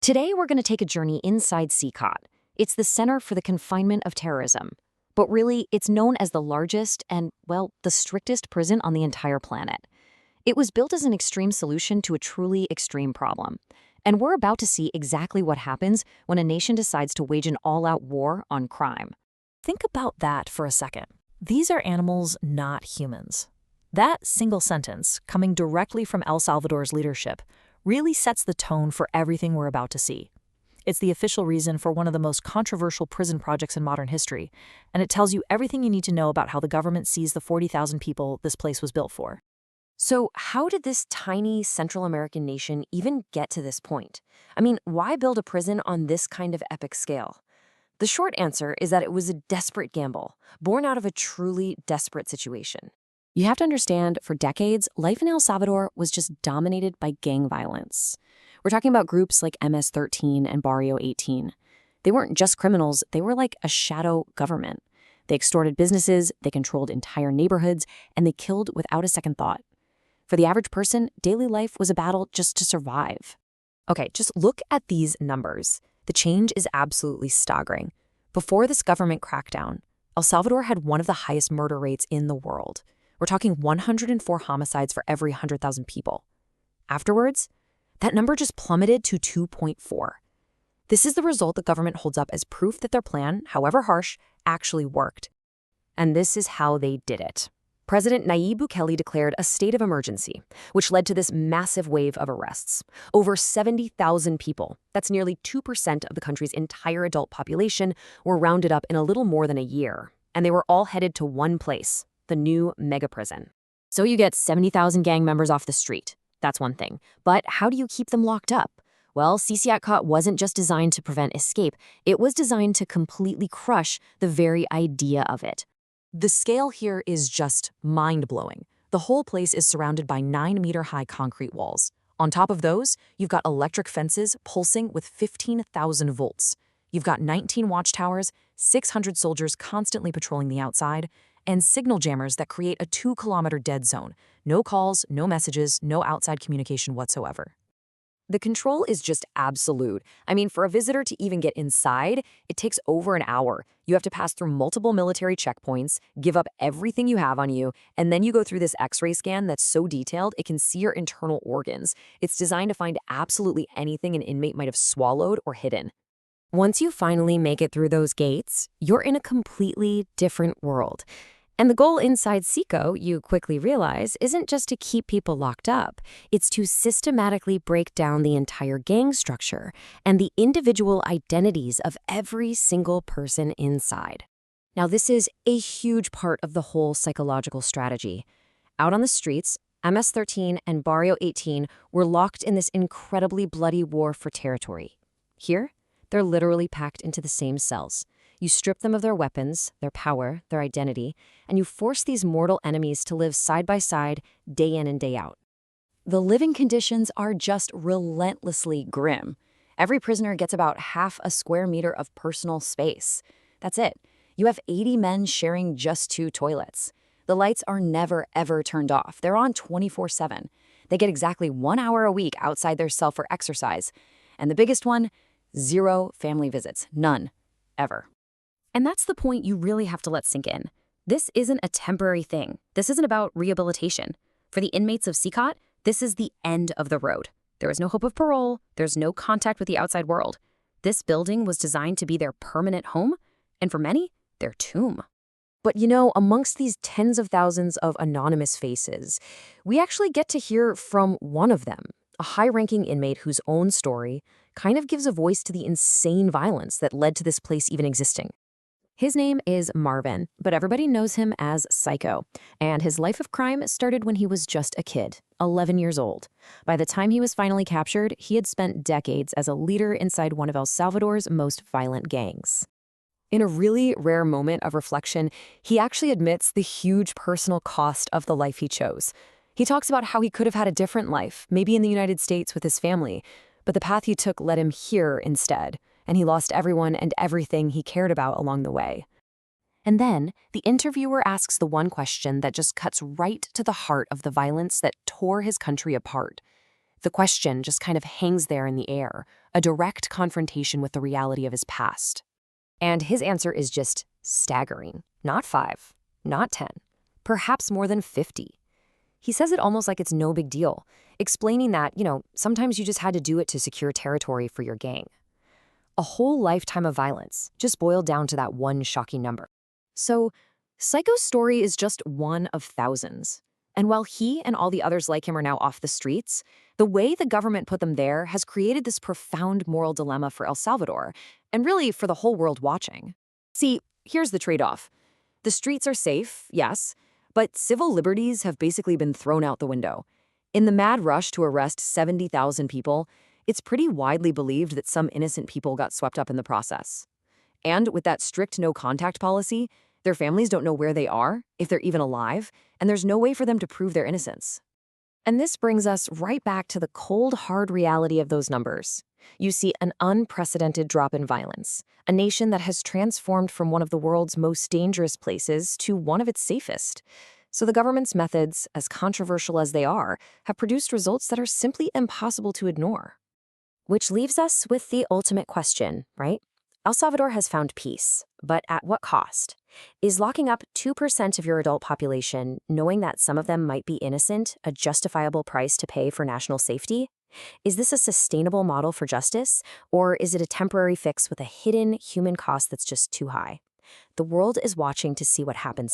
Today, we're going to take a journey inside CECOT. It's the Center for the Confinement of Terrorism. But really, it's known as the largest and, well, the strictest prison on the entire planet. It was built as an extreme solution to a truly extreme problem. And we're about to see exactly what happens when a nation decides to wage an all-out war on crime. Think about that for a second. These are animals, not humans. That single sentence, coming directly from El Salvador's leadership, really sets the tone for everything we're about to see. It's the official reason for one of the most controversial prison projects in modern history, and it tells you everything you need to know about how the government sees the 40,000 people this place was built for. So how did this tiny Central American nation even get to this point? I mean, why build a prison on this kind of epic scale? The short answer is that it was a desperate gamble, born out of a truly desperate situation. You have to understand, for decades, life in El Salvador was just dominated by gang violence. We're talking about groups like MS-13 and Barrio 18. They weren't just criminals, they were like a shadow government. They extorted businesses, they controlled entire neighborhoods, and they killed without a second thought. For the average person, daily life was a battle just to survive. Okay, just look at these numbers. The change is absolutely staggering. Before this government crackdown, El Salvador had one of the highest murder rates in the world. We're talking 104 homicides for every 100,000 people. Afterwards, that number just plummeted to 2.4. This is the result the government holds up as proof that their plan, however harsh, actually worked. And this is how they did it. President Nayib Bukele declared a state of emergency, which led to this massive wave of arrests. Over 70,000 people, that's nearly 2% of the country's entire adult population, were rounded up in a little more than a year. And they were all headed to one place, the new mega prison. So you get 70,000 gang members off the street. That's one thing. But how do you keep them locked up? Well, CECOT wasn't just designed to prevent escape. It was designed to completely crush the very idea of it. The scale here is just mind-blowing. The whole place is surrounded by 9-meter-high concrete walls. On top of those, you've got electric fences pulsing with 15,000 volts. You've got 19 watchtowers, 600 soldiers constantly patrolling the outside, and signal jammers that create a 2-kilometer dead zone. No calls, no messages, no outside communication whatsoever. The control is just absolute. I mean, for a visitor to even get inside, it takes over an hour. You have to pass through multiple military checkpoints, give up everything you have on you, and then you go through this X-ray scan that's so detailed it can see your internal organs. It's designed to find absolutely anything an inmate might have swallowed or hidden. Once you finally make it through those gates, you're in a completely different world. And the goal inside CECOT, you quickly realize, isn't just to keep people locked up. It's to systematically break down the entire gang structure and the individual identities of every single person inside. Now, this is a huge part of the whole psychological strategy. Out on the streets, MS-13 and Barrio 18 were locked in this incredibly bloody war for territory. Here, they're literally packed into the same cells. You strip them of their weapons, their power, their identity, and you force these mortal enemies to live side by side, day in and day out. The living conditions are just relentlessly grim. Every prisoner gets about half a square meter of personal space. That's it. You have 80 men sharing just 2 toilets. The lights are never, ever turned off. They're on 24/7. They get exactly 1 hour a week outside their cell for exercise. And the biggest one, 0 family visits. None. Ever. And that's the point you really have to let sink in. This isn't a temporary thing. This isn't about rehabilitation. For the inmates of CECOT, this is the end of the road. There is no hope of parole. There's no contact with the outside world. This building was designed to be their permanent home, and for many, their tomb. But you know, amongst these tens of thousands of anonymous faces, we actually get to hear from one of them, a high-ranking inmate whose own story kind of gives a voice to the insane violence that led to this place even existing. His name is Marvin, but everybody knows him as Psycho, and his life of crime started when he was just a kid, 11 years old. By the time he was finally captured, he had spent decades as a leader inside one of El Salvador's most violent gangs. In a really rare moment of reflection, he actually admits the huge personal cost of the life he chose. He talks about how he could have had a different life, maybe in the United States with his family, but the path he took led him here instead. And he lost everyone and everything he cared about along the way. And then, the interviewer asks the one question that just cuts right to the heart of the violence that tore his country apart. The question just kind of hangs there in the air, a direct confrontation with the reality of his past. And his answer is just staggering. Not 5, not 10, perhaps more than 50. He says it almost like it's no big deal, explaining that, sometimes you just had to do it to secure territory for your gang. A whole lifetime of violence just boiled down to that one shocking number. So, Psycho's story is just one of thousands. And while he and all the others like him are now off the streets, the way the government put them there has created this profound moral dilemma for El Salvador, and really for the whole world watching. See, here's the trade-off. The streets are safe, yes, but civil liberties have basically been thrown out the window. In the mad rush to arrest 70,000 people, it's pretty widely believed that some innocent people got swept up in the process. And with that strict no-contact policy, their families don't know where they are, if they're even alive, and there's no way for them to prove their innocence. And this brings us right back to the cold, hard reality of those numbers. You see an unprecedented drop in violence, a nation that has transformed from one of the world's most dangerous places to one of its safest. So the government's methods, as controversial as they are, have produced results that are simply impossible to ignore. Which leaves us with the ultimate question, right? El Salvador has found peace, but at what cost? Is locking up 2% of your adult population, knowing that some of them might be innocent, a justifiable price to pay for national safety? Is this a sustainable model for justice, or is it a temporary fix with a hidden human cost that's just too high? The world is watching to see what happens